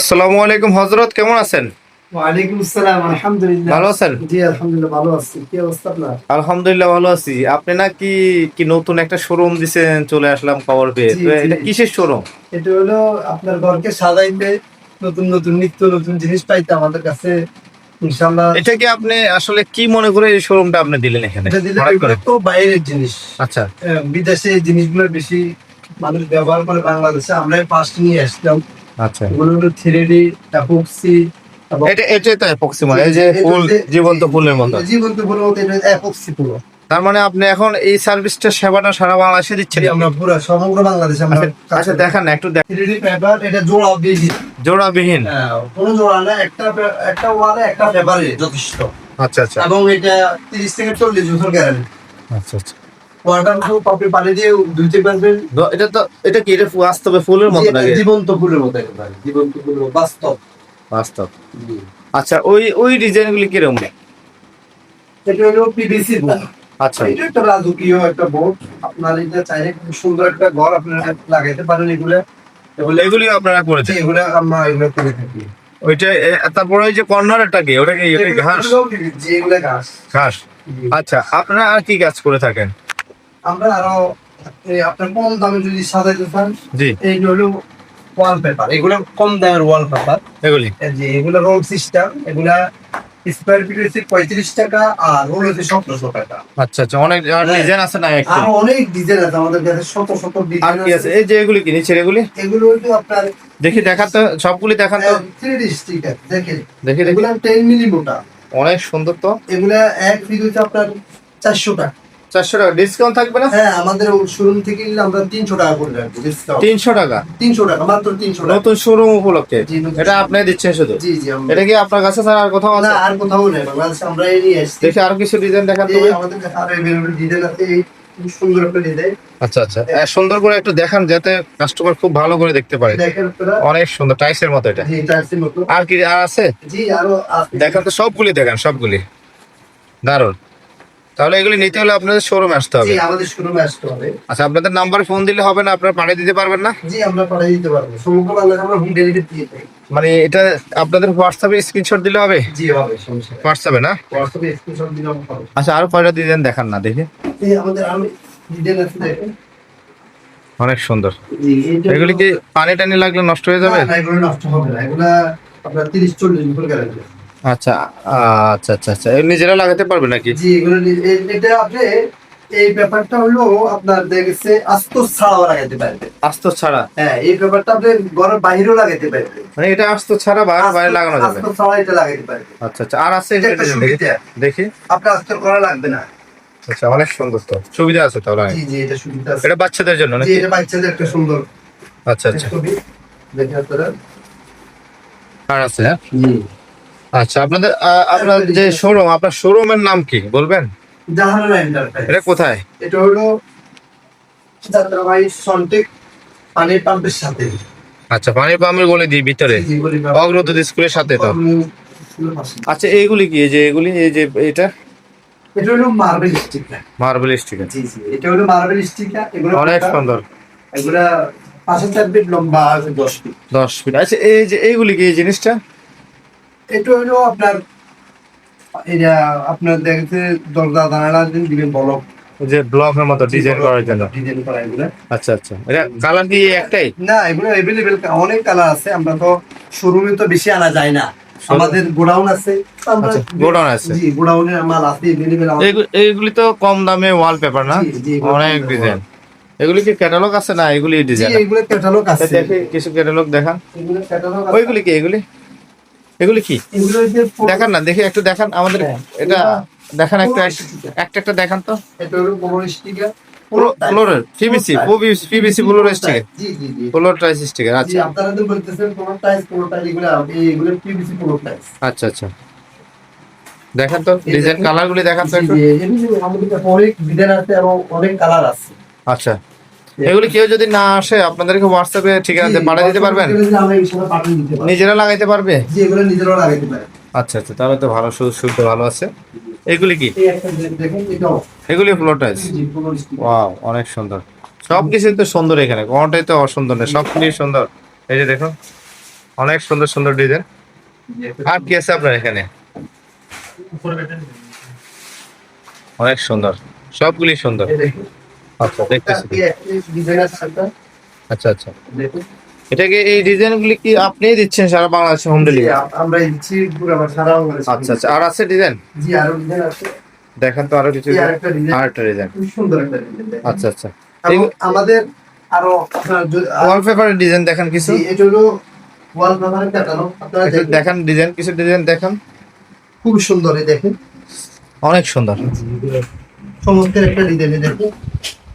আসসালামু আলাইকুম হযরত, কেমন আছেন? ওয়ালাইকুম আসসালাম, আলহামদুলিল্লাহ। ভালো আছেন? জি, আলহামদুলিল্লাহ ভালো আছি। কি অবস্থা আপনার? আলহামদুলিল্লাহ ভালো আছি। আপনি নাকি কি নতুন একটা শোরুম দিছেন, চলে আসলাম খবর পেয়ে। জি, তো জি। এটা কিসের শোরুম? এটা হলো আপনার ঘরকে সাজাইতে নতুন, নতুন নিত্য নতুন জিনিস পাইতে আমাদের কাছে ইনশাআল্লাহ। এটা কি আপনি আসলে কি মনে করে এই শোরুমটা আপনি দিলেন এখানে এটা দিলে হঠাৎ এগুলো করে? তো বাইরের জিনিস। আচ্ছা বিদেশে এই জিনিসগুলো বেশি মানুষ ব্যবহার করে বাংলাদেশে। আমরাই ফার্স্ট নিয়ে আসলাম। আচ্ছা, এগুলো হলো 3D এপক্সি এবং এটাই তো এপক্সি, মানে জি, এই জি, যে এটা ফুল, হচ্ছে জীবন্ত ফুলের মতো। জীবন্ত ফুলের মতো এটা এপক্সি পুরো। তার মানে আপনি এখন এই সার্ভিসটা, সেবাটা সারা বাংলাদেশে দিচ্ছেন? জি, আমরা পুরো সমগ্র বাংলাদেশে আমরা আচ্ছা আচ্ছা, দেখান না একটু 3D পেপার এটা জোড়াও দিয়েছি। জোড়াবিহীন। হ্যাঁ, কোনো জোড়া না, একটা ওয়ালে একটা পেপারে যথেষ্ট। আচ্ছা আচ্ছা এবং এটা 30 থেকে 40 বছর গ্যারান্টি। আচ্ছা আচ্ছা। ওয়াটার প্রুফ, আপনি পানি দিয়ে ধুইতে পারবেন। এটা কি, এটা বাস্তবে ফুলের মতো এটা লাগে? জীবন্ত ফুলের মতো একেবারে জীবন্ত ফুলের মতো, বাস্তব। বাস্তব। জি। আচ্ছা, ওই ডিজাইনগুলি কিরকম? এটা হলো পিভিসি বোর্ড। আচ্ছা এটা একটা রাজকীয় একটা বোর্ড। আপনার এটা চাইলে খুব সুন্দর একটা ঘর আপনারা লাগাইতে পারেন। এগুলি আপনারা করেছেন? এগুলো আমরা এগুলো করে থাকি। ওইটা তারপরে ওই যে কর্নারটা কি, ওটা কি ঘাস? জি, এগুলো ঘাস। ঘাস। জি। আচ্ছা, আপনারা আর কি কাজ করে থাকেন? আমরা আরো আপনার কম দামে যদি সাজাইতে চান, জি। এই হলো ওয়ালপেপার। এগুলো কম দামের ওয়ালপেপার। এগুলি যে এগুলো রোল সিস্টেম, এগুলা স্কোয়ার ফিট হচ্ছে 35 টাকা আর রোল হচ্ছে 1700 টাকা। আচ্ছা আচ্ছা, অনেক ডিজাইন আছে না একটু? আর অনেক ডিজাইন আছে আমাদের কাছে, শত শত আর ডিজাইন কি আছে? আছে। এই যে এগুলি কি নিচের এগুলি? এগুলো হচ্ছে আপনার দেখি, দেখান তো, সবগুলি দেখান তো। 3D স্টিকার দেখেন। দেখি দেখি। এগুলা 10 মিলি মোটা। অনেক সুন্দর তো। এগুলা এক পিস হচ্ছে আপনার 400 টাকা। 400 টাকা ডিসকাউন্ট থাকবে না? হ্যাঁ, আমাদের শোরুম থেকে নিলে আমরা 300 টাকা করে রাখবো ডিসকাউন্ট। 300 টাকা? 300 টাকা, মাত্র 300 টাকা। নতুন শোরুম উপলক্ষে জি, নতুন এটা showroom। আপনি দিচ্ছেন শুধু? জি, জি। এটা কি আপনার কাছে ছাড়া আর কোথাও না, আছে? আর কোথাও নেই, বাংলাদেশে আমরা এই নিয়ে আসছি। দেখি আরো কিছু ডিজাইন দেখান তো। এই আমাদের কাছে আরো available ডিজাইন আছে। এই খুব সুন্দর একটা ডিজাইন। আচ্ছা আচ্ছা, সুন্দর করে একটু দেখান যাতে কাস্টমার খুব ভালো করে দেখতে পারে। দেখেন আপনারা। অনেক সুন্দর, টাইসের মতো এটা। জি, টার্সের মতো। আর কি আর আছে? জি, আরো আছে। দেখান তো, সবগুলি দেখান, সবগুলি দারুন। তাহলে এগুলি নিতে হলে আপনাদের শোরুমে আসতে হবে? জি, আমাদের শোরুমে আসতে হবে। আচ্ছা, আপনাদের নাম্বারে ফোন দিলে হবে না? আপনারা পাঠিয়ে দিতে পারবেন না? জি, আমরা পাঠিয়ে দিতে পারবো। সমগ্র বাংলাদেশে আমরা হোম ডেলিভারি দিয়ে থাকি। মানে এটা আপনাদের হোয়াটসঅ্যাপে স্ক্রিনশট দিলে হবে? জি, হবে, সমস্যা নেই। হোয়াটসঅ্যাপে না? হোয়াটসঅ্যাপে স্ক্রিনশট দিলে হবে। আচ্ছা, আরো কয়টা ডিজাইন দেখান না দেখি। এই আমাদের আরো ডিজাইন আছে দেখেন। অনেক সুন্দর। জি, এইটা এগুলি কি পানি টানি লাগলে নষ্ট হয়ে যাবে? না, না, এগুলো নষ্ট হবে না। এগুলা আপনার 30-40 বছর গ্যারান্টি। আচ্ছা আচ্ছা আচ্ছা আচ্ছা, এগুলি নিজেরা লাগাতে পারবে নাকি? জি, এগুলো এটা আপনি এই ব্যাপারটা হলো আপনার দেখেছে আস্তর ছাড়াও লাগাইতে পারবে। আস্তর ছাড়া? হ্যাঁ, এই ব্যাপারটা আপনি ঘরের বাইরেও লাগাইতে পারবে। মানে এটা আস্তর ছাড়া বাইরে লাগানো যাবে? আস্তর ছাড়া এটা লাগাইতে পারবে। আচ্ছা আচ্ছা, আর আছে এটা একটা দেখি সুবিধা। দেখি। আপনার আস্তর করা লাগবে না। আচ্ছা, অনেক সুন্দর তো, সুবিধা আছে তাহলে। জি, জি, এটা সুবিধা আছে। এটা বাচ্চাদের জন্য জি, নাকি? এটা বাচ্চাদের একটা সুন্দর আচ্ছা আচ্ছা, ছবি। দেখেন আপনারা। আর আছে? হ্যাঁ, জি। আচ্ছা। আপনার যে শোরুম, আপনার শোরুমের নাম কি বলবেন? জাহানারা এন্টারপ্রাইজ। এটা কোথায়? এটা হলো যাত্রাবাড়ি সন্টেক পানির পাম্পের সাথে। আচ্ছা, পানির পাম্পের গলি দিয়ে ভিতরে, জি, জি, বলি না। অগ্রদূত স্কুলের সাথে তো? আচ্ছা, এইগুলি কি, এই যে এগুলি, এই যে এটা এটা হলো মার্বেল স্টিকার। Marble sticker? জি, জি, এটা হলো মার্বেল স্টিকার। এগুলো অনেক সুন্দর। এগুলা 5 ফিট লম্বা আর 10 ফিট। 10 ফিট। আচ্ছা, এই যে এইগুলি কি, এই জিনিসটা? এটা হলো আপনার এটা আপনার দেখতে দরজা জানালা দিবেন বলক, ওই যে ব্লকের মতো ডিজাইন করার জন্য? ডিজাইন করা এগুলা। আচ্ছা আচ্ছা, এটা কালার কি একটাই? না, এগুলো अवेलेबल অনেক কালার আছে। আমরা তো শোরুমে তো বেশি আনা যায় না, আমাদের গোডাউন আছে। আমরা আচ্ছা, গোডাউন আছে? জি, গোডাউনের মাল আছে अवेलेबल। এইগুলি তো কম দামে ওয়ালপেপার না? জি, জি, এগুলো অনেক কম দামে ডিজাইন। এগুলি কি ক্যাটালগ আছে না এগুলি জি, ডিজাইন? এগুলো ক্যাটালগ আছে। দেখি কিছু ক্যাটালগ দেখান। এগুলো ক্যাটালগ আছে। ওইগুলি কি, এগুলি কি এগুলো যে দেখান না দেখি, একটু দেখান আমাদের। হ্যাঁ, এটা দেখান একটু, পুরো একটা একটা দেখান তো। এটা হলো বড় স্টিকার। ফ্লোরের পিভিসি ফ্লোর স্টিকার, জি, জি, জি। ফ্লোর টাইস স্টিকার। জি, আচ্ছা আপনারা তো বলতেছেন কোন টাইস এগুলো এগুলো পিভিসি কোন টাইস। আচ্ছা আচ্ছা, দেখান তো ডিজাইন কালার গুলি দেখান তো জি, একটু। জি, এগুলো আমাদের কাছে অনেক ডিজাইন আছে এবং অনেক কালার আছে। আচ্ছা, এগুলি কেউ যদি না আসে আপনাদেরকে হোয়াটসঅ্যাপে ঠিকানাতে পাঠিয়ে দিতে পারবেন? আমরা ইনশাআল্লাহ পাঠিয়ে দিতে পারবো। নিজেরা লাগাইতে পারবে? জি, এগুলো নিজেরাও লাগাইতে পারে। আচ্ছা আচ্ছা, তাহলে তো ভালো, সুবিধা ভালো আছে। এগুলি কি? এই একটা দেখেন, এটাও এগুলি ফ্লোর টাইস? জি, পুরো স্টিকার। ওয়াও, অনেক সুন্দর। সবকিছু তো সুন্দর, এখানে কোনটাই তো অসুন্দর নেই, সবকিছু সুন্দর। এই যে দেখুন, অনেক সুন্দর সুন্দর ডিজাইন। আর কি আছে আপনার এখানে? অনেক সুন্দর, সবগুলি সুন্দর। এই দেখুন। আচ্ছা, দেখতেছি। ডিজাইন আছে একটা। আচ্ছা আচ্ছা, দেখুন। এটা কি এই ডিজাইনগুলি কি আপনিই দিচ্ছেন সারা বাংলাদেশে হোম জি, ডেলিভারি? আমরা দিচ্ছি পুরো আমার সারা বাংলাদেশে। আচ্ছা আচ্ছা, আর আছে ডিজাইন? জি, আরো ডিজাইন আছে। দেখেন তো আরো কিছু। এই আরেকটা ডিজাইন। আরেকটা ডিজাইন। খুব সুন্দর একটা ডিজাইন। দেখেন। আচ্ছা আচ্ছা, এবং আমাদের আরো আপনার ওয়ালপেপারের ডিজাইন দেখান কিছু। জি, এটা হলো ওয়ালপেপারের ক্যাটালগ। আপনারা একটু দেখান ডিজাইন, কিছু ডিজাইন দেখান। খুব সুন্দর, এই দেখেন। অনেক সুন্দর। চমৎকার একটা ডিজাইন, দেখেন।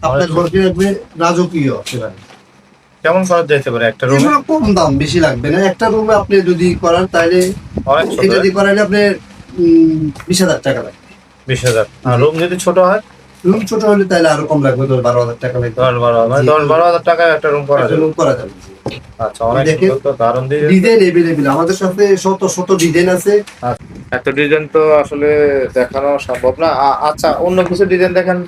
আপনার ঘরকে রাখবে রাজকীয় একেবারে। কেমন খরচ যাইতে পারে একটা রুমে? এগুলো কম দাম, বেশি লাগবে না। একটা রুমে আপনি যদি করান তাহলে অনেক এটা সুন্দর। দিয়ে করাইলে আপনি 20,000 টাকা লাগবে। 20,000। আর রুম যদি ছোট হয়? রুম ছোট হলে তাহলে আরো কম লাগবে, 10-12,000 টাকা লাগবে। 10-12 হাজার টাকায় একটা রুম করা একটা যাবে। রুম করা যাবে। আচ্ছা, অনেক দেখেন। সুন্দর তো, দারুণ ডিজাইন। ডিজাইন এভেলেবেল আমাদের সাথে শত শত ডিজাইন আছে। এত ডিজাইন তো আসলে দেখানো সম্ভব না। আচ্ছা, অন্য কিছু ডিজাইন দেখান,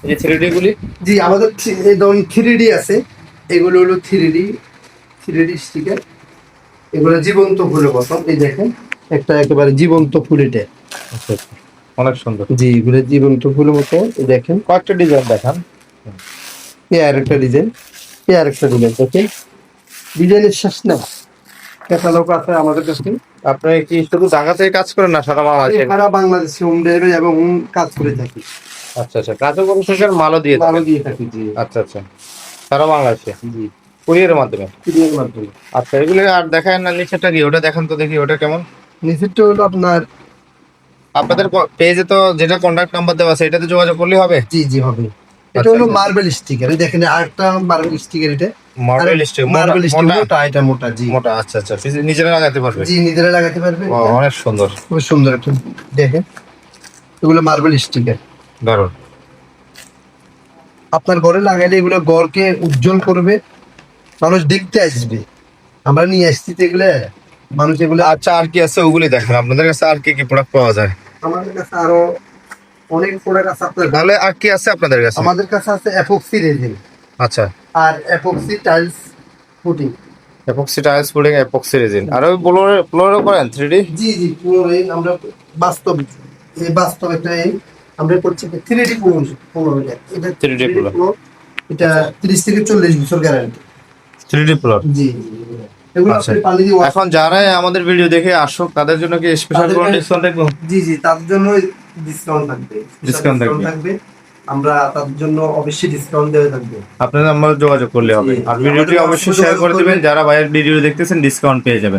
এই যে 3D গুলি। জি, আমাদের এই ধরুন 3D আছে। এগুলো হলো 3D স্টিকার। এগুলো জীবন্ত ফুলের মতন, এই দেখেন। একটা একেবারে জীবন্ত ফুল এটা। আচ্ছা আচ্ছা, অনেক সুন্দর। জি, এগুলো জীবন্ত ফুলের মতো, এই দেখেন। কয়েকটা ডিজাইন দেখান। এই আরেকটা ডিজাইন, এই আরেকটা ডিজাইন দেখেন। ডিজাইনের শেষ না, ক্যাটালগ আছে আমাদের কাছে। আপনি কি শুধু ঢাকাতেই কাজ করেন না সারা বাংলাদেশে? সারা বাংলাদেশে হোম ডেলিভারি এবং হোম কাজ করে থাকি। আচ্ছা আচ্ছা, কাজও প্রশাসন মালও দিয়ে ভালো থাকেন? দিয়ে থাকি। জি আচ্ছা আচ্ছা, সারা বাংলাদেশে জি, কুরিয়ারের মাধ্যমে? কুরিয়ার মাধ্যমে। আচ্ছা, এগুলো আর দেখায় না, নিচেরটা কি ওটা দেখান তো দেখি, ওটা কেমন? নিচেরটা হলো আপনার। আপনাদের পেজে তো যেটা কন্ট্যাক্ট নাম্বার দেওয়া আছে, এটাতে যোগাযোগ করলে হবে? জি জি, হবে। এটা আচ্ছা, হলো আচ্ছা। মার্বেল স্টিকার, দেখেন। আরেকটা মার্বেল স্টিকার এটা। মার্বেল স্টিক, মার্বেল স্টিক মোটা মোটা, এটা মোটা। জি মোটা। আচ্ছা আচ্ছা, নিজেরা লাগাতে পারবে? জি, নিজেরা লাগাতে পারবে। ও, অনেক সুন্দর। খুব সুন্দর একটা, দেখেন। এগুলো মার্বেল স্টিকার। দারুণ। আপনার ঘরে লাগাইলে এগুলো ঘরকে উজ্জ্বল করবে, মানুষ দেখতে আসবে। আমরা নিয়ে আসছি তো এগুলো, মানুষ এগুলো। আচ্ছা, আর কি আছে ওগুলি দেখেন। আপনাদের কাছে আর কি কি প্রোডাক্ট পাওয়া যায়? আমাদের কাছে আরো অনেক প্রোডাক্ট আছে। আপনার তাহলে আর কি আছে আপনাদের কাছে? আমাদের কাছে আছে এপক্সি রেজিন আচ্ছা, আর epoxy tiles footing. Epoxy tiles পুডিং, এপক্সি রেজিন। আর ওই ফ্লোরও করেন 3D? জি জি, পুরো আমরা বাস্তব, এই বাস্তব একটা আমরা করছি 3D পুরো। এটা 3D পুরো। এটা 30 থেকে 40 বছর গ্যারান্টি। 3D floor. জি, এগুলো আচ্ছা, আপনি পানি দিয়ে এখন যারাই আমাদের ভিডিও দেখে আসুক তাদের জন্য কি স্পেশাল কোনো ডিসকাউন্ট থাকবে? জি জি, তার জন্য ডিসকাউন্ট থাকবে। Discount থাকবে। আমরা তাদের জন্য অবশ্যই ডিসকাউন্ট দেওয়া থাকবে। আপনাদের নাম্বার যোগাযোগ করলে হবে। জি, আর ভিডিওটি আমাদের অবশ্যই যোগাযোগ শেয়ার করে করবেন। দিবেন, যারা ভাইয়ের ভিডিও দেখতেছেন ডিসকাউন্ট পেয়ে যাবেন।